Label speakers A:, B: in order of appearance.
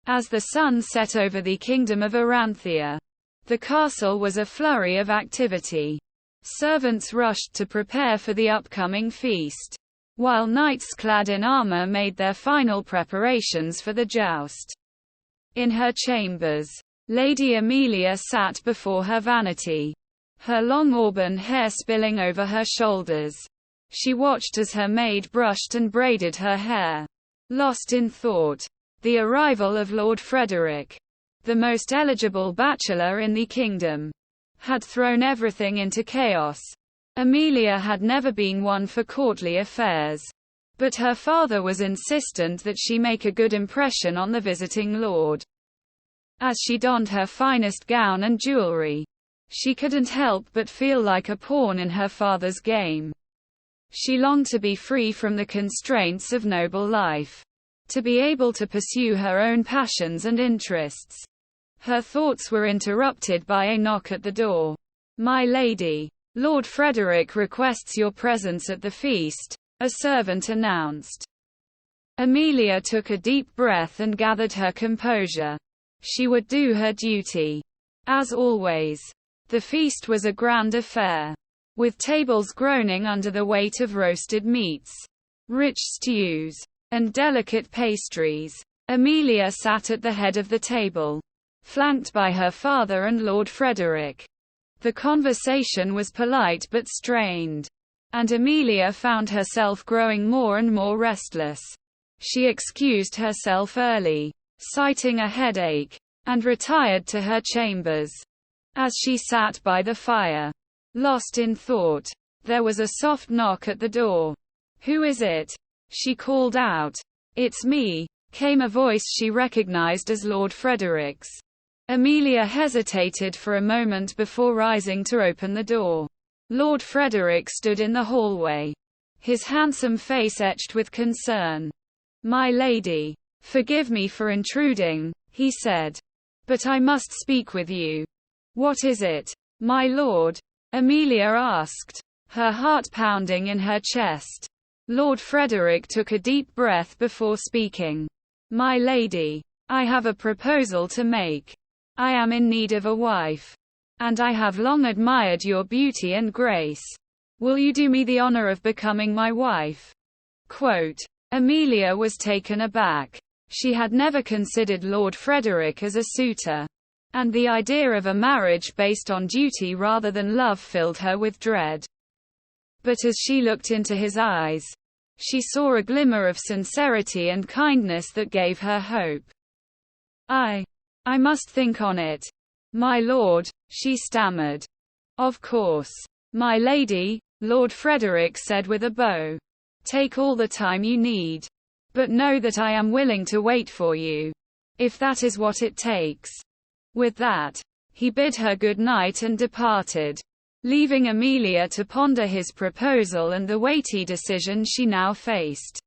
A: as the sun set over the kingdom of Aranthia. The castle was a flurry of activity. Servants rushed to prepare for the upcoming feast, while knights clad in armor made their final preparations for the joust. In her chambers, Lady Emilia sat before her vanity, her long auburn hair spilling over her shoulders. She watched as her maid brushed and braided her hair, lost in thought. The arrival of Lord Frederick, the most eligible bachelor in the kingdom, had thrown everything into chaos. Emilia had never been one for courtly affairs, but her father was insistent that she make a good impression on the visiting lord. As she donned her finest gown and jewelry, she couldn't help but feel like a pawn in her father's game. She longed to be free from the constraints of noble life, to be able to pursue her own passions and interests. Her thoughts were interrupted by a knock at the door. "My lady, Lord Frederick requests your presence at the feast," a servant announced. Emilia took a deep breath and gathered her composure. She would do her duty. As always, the feast was a grand affair, with tables groaning under the weight of roasted meats, rich stews, and delicate pastries. Emilia sat at the head of the table, flanked by her father and Lord Frederick. The conversation was polite but strained, and Emilia found herself growing more and more restless. She excused herself early, citing a headache, and retired to her chambers. As she sat by the fire, lost in thought, there was a soft knock at the door. "Who is it?" she called out. "It's me," came a voice she recognized as Lord Frederick's. Emilia hesitated for a moment before rising to open the door. Lord Frederick stood in the hallway, his handsome face etched with concern. "My lady, forgive me for intruding," he said, "but I must speak with you." "What is it, my lord?" Emilia asked, her heart pounding in her chest. Lord Frederick took a deep breath before speaking. "My lady, I have a proposal to make. I am in need of a wife, and I have long admired your beauty and grace. Will you do me the honor of becoming my wife?" Quote. Emilia was taken aback. She had never considered Lord Frederick as a suitor, and the idea of a marriage based on duty rather than love filled her with dread. But as she looked into his eyes, she saw a glimmer of sincerity and kindness that gave her hope. I must think on it, my lord," she stammered. "Of course, my lady," Lord Frederick said with a bow. "Take all the time you need. But know that I am willing to wait for you, if that is what it takes." With that, he bid her good night and departed, leaving Emilia to ponder his proposal and the weighty decision she now faced.